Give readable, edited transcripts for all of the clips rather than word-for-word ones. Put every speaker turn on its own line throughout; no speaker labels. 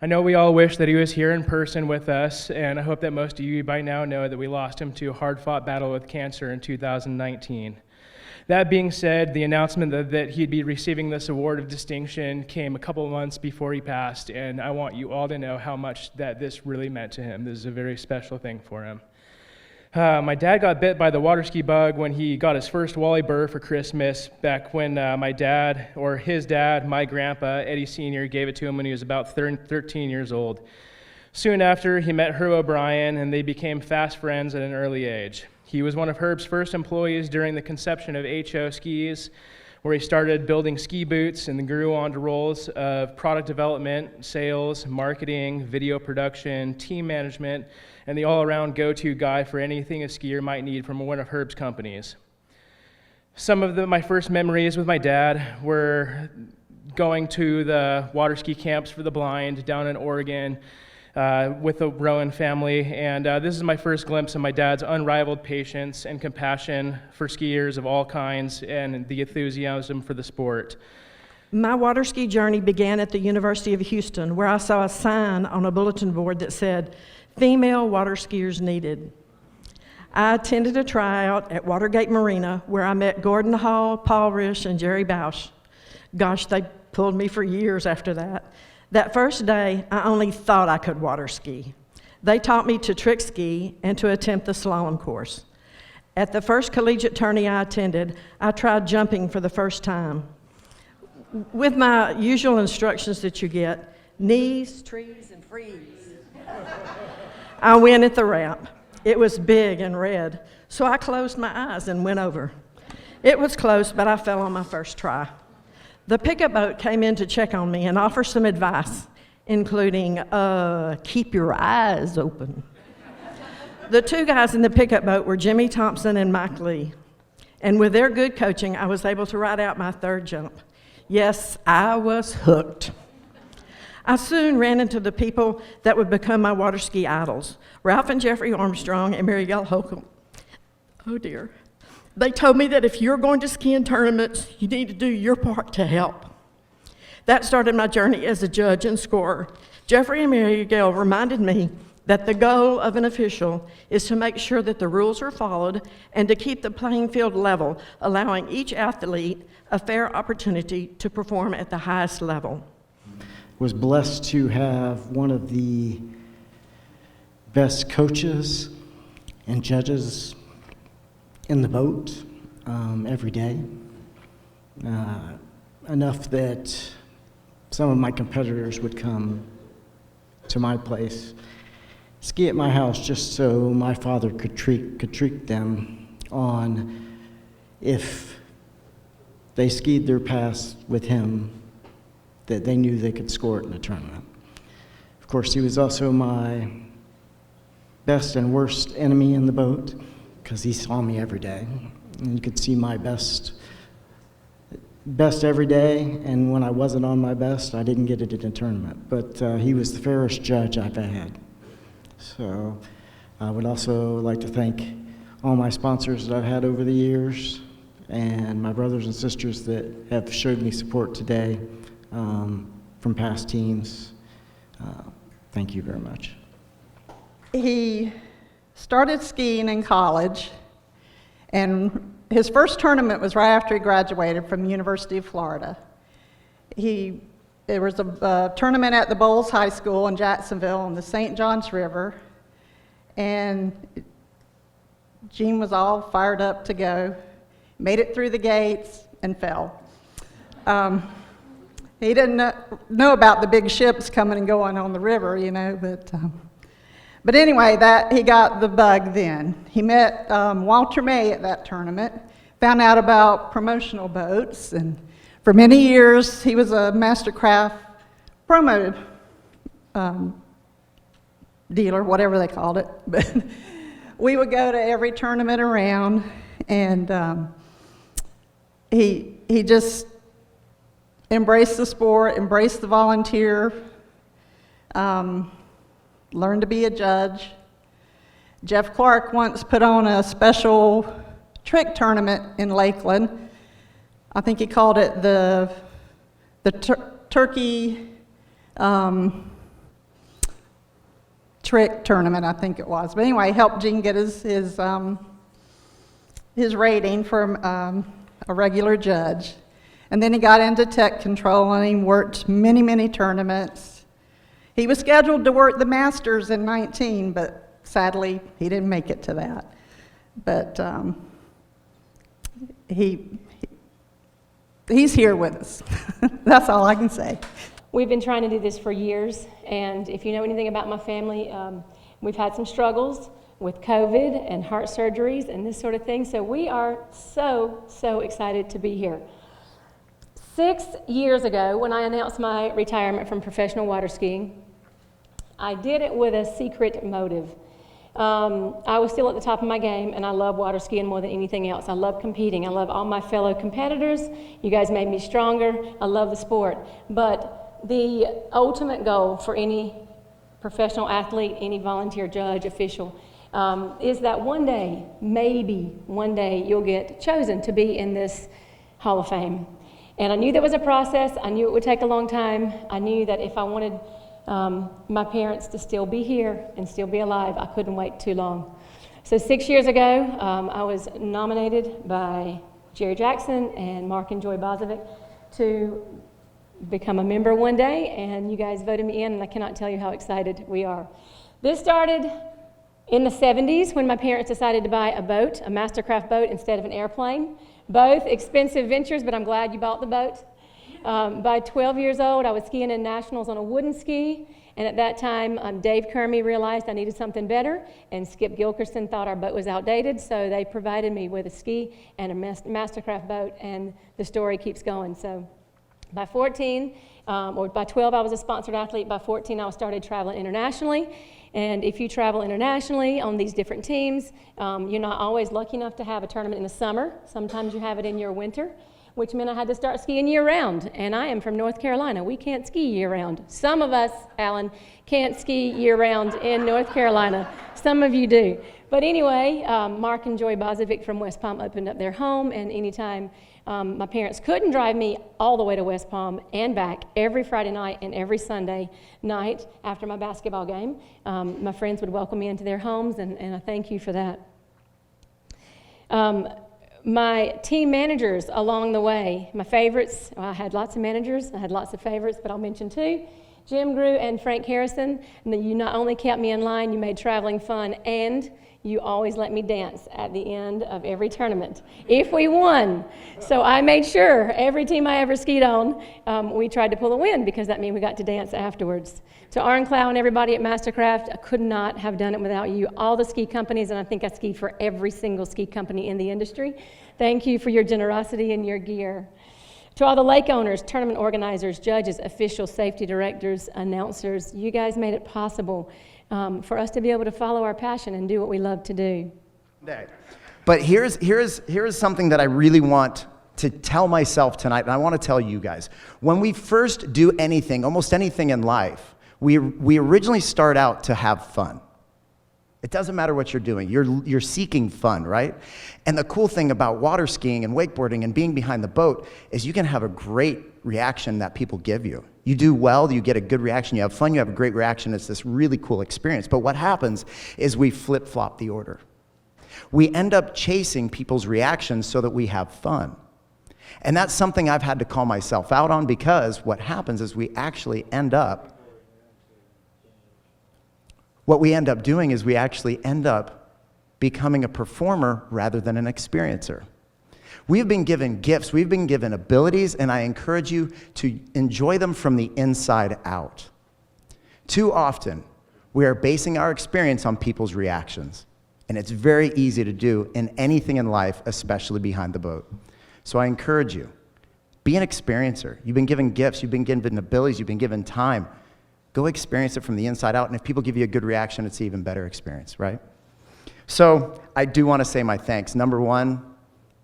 I know we all wish that he was here in person with us, and I hope that most of you by now know that we lost him to a hard-fought battle with cancer in 2019. That being said, the announcement that he'd be receiving this award of distinction came a couple months before he passed, and I want you all to know how much that this really meant to him. This is a very special thing for him. My dad got bit by the water ski bug when he got his first Wally burr for Christmas, back when his dad, my grandpa, Eddie Sr., gave it to him when he was about 13 years old. Soon after, he met Herb O'Brien, and they became fast friends at an early age. He was one of Herb's first employees during the conception of HO Skis, where he started building ski boots and then grew on to roles of product development, sales, marketing, video production, team management, and the all-around go-to guy for anything a skier might need from one of Herb's companies. Some of my first memories with my dad were going to the water ski camps for the blind down in Oregon, with the Rowan family, and this is my first glimpse of my dad's unrivaled patience and compassion for skiers of all kinds and the enthusiasm for the sport.
My water ski journey began at the University of Houston, where I saw a sign on a bulletin board that said, "Female water skiers needed." I attended a tryout at Watergate Marina, where I met Gordon Hall, Paul Risch, and Jerry Bausch. Gosh, they pulled me for years after that. That first day, I only thought I could water ski. They taught me to trick ski and to attempt the slalom course. At the first collegiate tourney I attended, I tried jumping for the first time. With my usual instructions that you get, knees, trees, and freeze. I went at the ramp. It was big and red, so I closed my eyes and went over. It was close, but I fell on my first try. The pickup boat came in to check on me and offer some advice, including, keep your eyes open. The two guys in the pickup boat were Jimmy Thompson and Mike Lee. And with their good coaching, I was able to ride out my third jump. Yes, I was hooked. I soon ran into the people that would become my water ski idols, Ralph and Jeffrey Armstrong and Mary Gail Holcomb. Oh dear. They told me that if you're going to ski in tournaments, you need to do your part to help. That started my journey as a judge and scorer. Jeffrey and Mary Gail reminded me that the goal of an official is to make sure that the rules are followed and to keep the playing field level, allowing each athlete a fair opportunity to perform at the highest level.
Was blessed to have one of the best coaches and judges in the boat every day, enough that some of my competitors would come to my place, ski at my house just so my father could treat them on if they skied their pass with him, that they knew they could score it in a tournament. Of course, he was also my best and worst enemy in the boat, because he saw me every day. And you could see my best every day, and when I wasn't on my best, I didn't get it in a tournament. But he was the fairest judge I've had. So I would also like to thank all my sponsors that I've had over the years, and my brothers and sisters that have showed me support today from past teams. Thank you very much.
He started skiing in college, and his first tournament was right after he graduated from the University of Florida. There was a tournament at the Bowles High School in Jacksonville on the St. Johns River, and Gene was all fired up to go, made it through the gates, and fell. He didn't know about the big ships coming and going on the river, but anyway, he got the bug then. He met Walter May at that tournament, found out about promotional boats, and for many years he was a Mastercraft promo dealer, whatever they called it. But we would go to every tournament around, and he just embraced the sport, embraced the volunteer, learned to be a judge. Jeff Clark once put on a special trick tournament in Lakeland. I think he called it the turkey trick tournament, I think it was. But anyway, helped Gene get his rating from a regular judge. And then he got into tech control and he worked many, many tournaments. He was scheduled to work the Masters in 19, but sadly, he didn't make it to that. But he's here with us. That's all I can say.
We've been trying to do this for years, and if you know anything about my family, we've had some struggles with COVID and heart surgeries and this sort of thing, so we are so excited to be here. 6 years ago, when I announced my retirement from professional water skiing, I did it with a secret motive. I was still at the top of my game, and I love water skiing more than anything else. I love competing. I love all my fellow competitors. You guys made me stronger. I love the sport. But the ultimate goal for any professional athlete, any volunteer judge, official, is that one day, maybe one day, you'll get chosen to be in this Hall of Fame. And I knew there was a process. I knew it would take a long time. I knew that if I wanted my parents to still be here and still be alive, I couldn't wait too long. So 6 years ago, I was nominated by Jerry Jackson and Mark and Joy Bozovic to become a member one day, and you guys voted me in, and I cannot tell you how excited we are. This started in the 70s when my parents decided to buy a boat, a Mastercraft boat instead of an airplane. Both expensive ventures, but I'm glad you bought the boat. By 12 years old, I was skiing in nationals on a wooden ski, and at that time, Dave Kermey realized I needed something better, and Skip Gilkerson thought our boat was outdated, so they provided me with a ski and a Mastercraft boat, and the story keeps going. So by 14, or by 12, I was a sponsored athlete. By 14, I started traveling internationally. And if you travel internationally on these different teams, you're not always lucky enough to have a tournament in the summer. Sometimes you have it in your winter, which meant I had to start skiing year-round. And I am from North Carolina. We can't ski year-round. Some of us, Alan, can't ski year-round in North Carolina. Some of you do. But anyway, Mark and Joy Bozovic from West Palm opened up their home, and anytime my parents couldn't drive me all the way to West Palm and back every Friday night and every Sunday night after my basketball game, my friends would welcome me into their homes, and I thank you for that. My team managers along the way, my favorites, well, I had lots of managers, I had lots of favorites, but I'll mention two. Jim Grew and Frank Harrison. And you not only kept me in line, you made traveling fun, and you always let me dance at the end of every tournament if we won. So I made sure every team I ever skied on, we tried to pull a win, because that meant we got to dance afterwards. To Arn Clow and everybody at Mastercraft, I could not have done it without you. All the ski companies, and I think I skied for every single ski company in the industry. Thank you for your generosity and your gear. To all the lake owners, tournament organizers, judges, officials, safety directors, announcers, you guys made it possible for us to be able to follow our passion and do what we love to do.
But here's something that I really want to tell myself tonight, and I want to tell you guys. When we first do anything, almost anything in life, we originally start out to have fun. It doesn't matter what you're doing. You're seeking fun, right? And the cool thing about water skiing and wakeboarding and being behind the boat is you can have a great reaction that people give you. You do well, you get a good reaction, you have fun, you have a great reaction. It's this really cool experience. But what happens is we flip-flop the order. We end up chasing people's reactions so that we have fun. And that's something I've had to call myself out on, because what happens is what we end up doing is we actually end up becoming a performer rather than an experiencer. We've been given gifts, we've been given abilities, and I encourage you to enjoy them from the inside out. Too often, we are basing our experience on people's reactions, and it's very easy to do in anything in life, especially behind the boat. So I encourage you, be an experiencer. You've been given gifts, you've been given abilities, you've been given time. Go experience it from the inside out, and if people give you a good reaction, it's an even better experience, right? So I do want to say my thanks. Number one,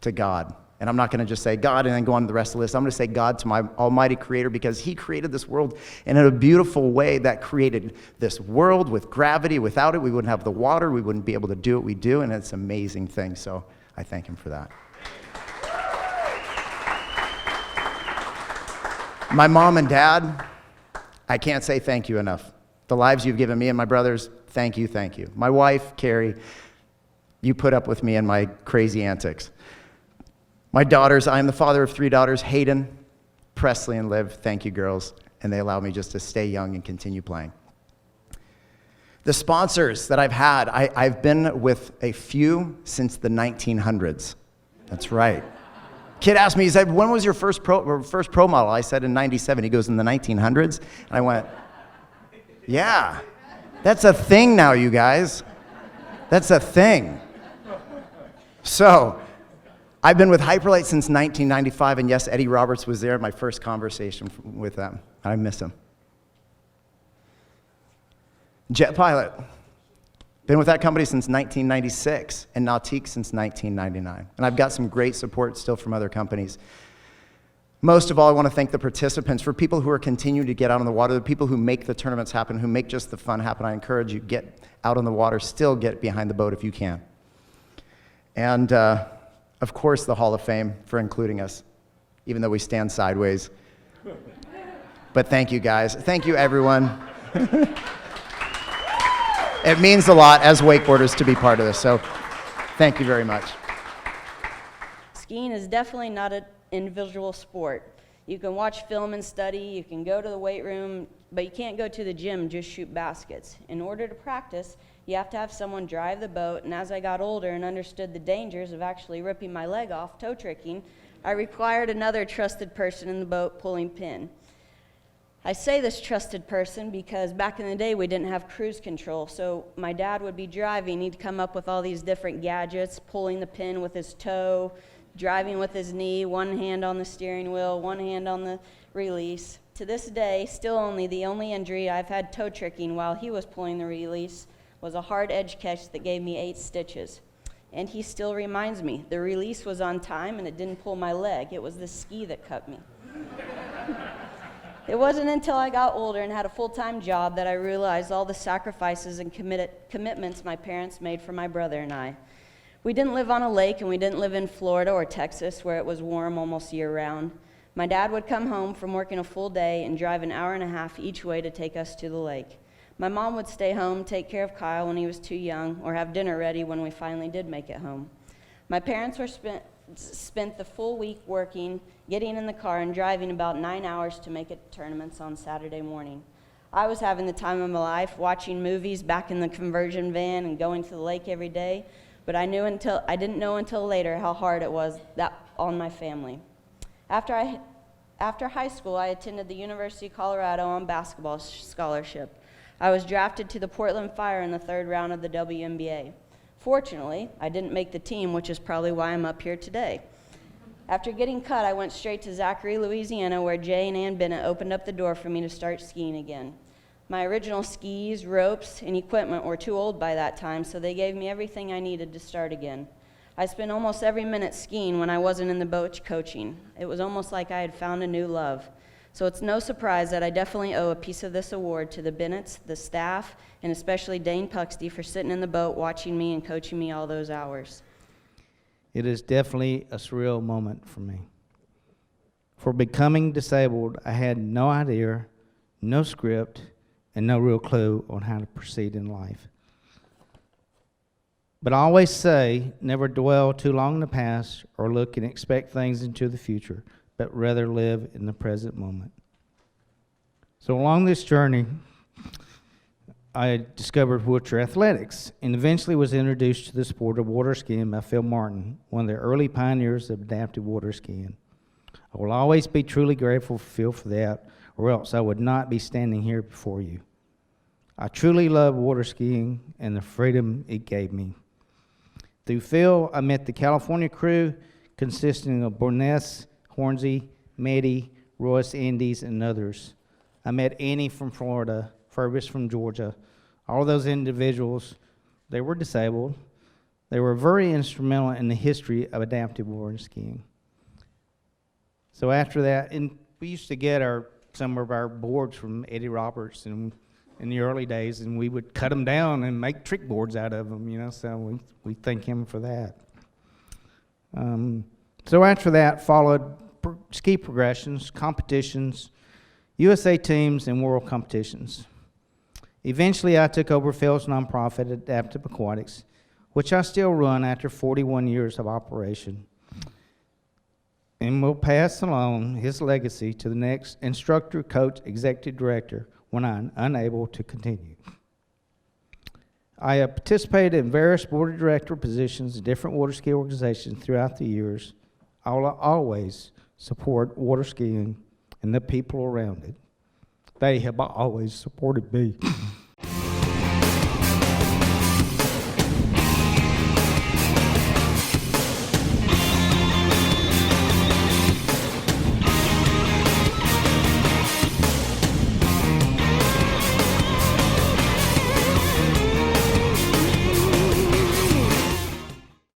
to God. And I'm not going to just say God and then go on to the rest of the list. I'm going to say God to my almighty creator, because he created this world in a beautiful way that created this world with gravity. Without it, we wouldn't have the water. We wouldn't be able to do what we do, and it's an amazing thing. So I thank him for that. My mom and dad, I can't say thank you enough. The lives you've given me and my brothers, Thank you, thank you. My wife, Carrie, you put up with me and my crazy antics. My daughters, I am the father of 3 daughters, Hayden, Presley, and Liv. Thank you, girls. And they allow me just to stay young and continue playing. The sponsors that I've had, I've been with a few since the 1900s. That's right. Kid asked me, he said, when was your first pro model? I said in 97. He goes, in the 1900s? And I went, yeah, that's a thing now, you guys. That's a thing. So, I've been with Hyperlight since 1995, and yes, Eddie Roberts was there at my first conversation with them. I miss him. Jet Pilot. Been with that company since 1996, and Nautique since 1999. And I've got some great support still from other companies. Most of all, I want to thank the participants, for people who are continuing to get out on the water, the people who make the tournaments happen, who make just the fun happen. I encourage you, get out on the water, still get behind the boat if you can. And of course, the Hall of Fame for including us, even though we stand sideways. But thank you, guys. Thank you, everyone. It means a lot as wakeboarders to be part of this, so thank you very much.
Skiing is definitely not an individual sport. You can watch film and study, you can go to the weight room, but you can't go to the gym and just shoot baskets. In order to practice, you have to have someone drive the boat, and as I got older and understood the dangers of actually ripping my leg off toe tricking, I required another trusted person in the boat pulling pin. I say this trusted person because back in the day we didn't have cruise control, so my dad would be driving, he'd come up with all these different gadgets, pulling the pin with his toe, driving with his knee, one hand on the steering wheel, one hand on the release. To this day, still the only injury I've had toe tricking while he was pulling the release was a hard edge catch that gave me 8 stitches. And he still reminds me, the release was on time and it didn't pull my leg. It was the ski that cut me. It wasn't until I got older and had a full-time job that I realized all the sacrifices and commitments my parents made for my brother and I. We didn't live on a lake, and we didn't live in Florida or Texas where it was warm almost year-round. My dad would come home from working a full day and drive an hour and a half each way to take us to the lake. My mom would stay home, take care of Kyle when he was too young, or have dinner ready when we finally did make it home. My parents were spent the full week working, getting in the car, and driving about 9 hours to make it to tournaments on Saturday morning. I was having the time of my life, watching movies back in the conversion van and going to the lake every day, but I didn't know until later how hard it was on my family. After high school, I attended the University of Colorado on basketball scholarship. I was drafted to the Portland Fire in the 3rd round of the WNBA. Fortunately, I didn't make the team, which is probably why I'm up here today. After getting cut, I went straight to Zachary, Louisiana, where Jay and Ann Bennett opened up the door for me to start skiing again. My original skis, ropes, and equipment were too old by that time, so they gave me everything I needed to start again. I spent almost every minute skiing when I wasn't in the boat coaching. It was almost like I had found a new love. So it's no surprise that I definitely owe a piece of this award to the Bennetts, the staff, and especially Dane Puxty for sitting in the boat watching me and coaching me all those hours.
It is definitely a surreal moment for me. For becoming disabled, I had no idea, no script, and no real clue on how to proceed in life. But I always say, never dwell too long in the past or look and expect things into the future, but rather live in the present moment. So along this journey, I discovered wheelchair athletics and eventually was introduced to the sport of water skiing by Phil Martin, one of the early pioneers of adaptive water skiing. I will always be truly grateful for Phil for that, or else I would not be standing here before you. I truly love water skiing and the freedom it gave me. Through Phil, I met the California crew consisting of Borness, Hornsey, Meddy, Royce, Andes, and others. I met Annie from Florida, Fergus from Georgia. All those individuals, they were disabled. They were very instrumental in the history of adaptive water skiing. So after that, and we used to get some of our boards from Eddie Roberts in the early days, and we would cut them down and make trick boards out of them, so we thank him for that. So after that followed ski progressions, competitions, USA teams, and world competitions. Eventually, I took over Phil's nonprofit, Adaptive Aquatics, which I still run after 41 years of operation, and will pass along his legacy to the next instructor, coach, executive director when I'm unable to continue. I have participated in various board of director positions in different water ski organizations throughout the years. I will always support water skiing and the people around it. They have always supported me.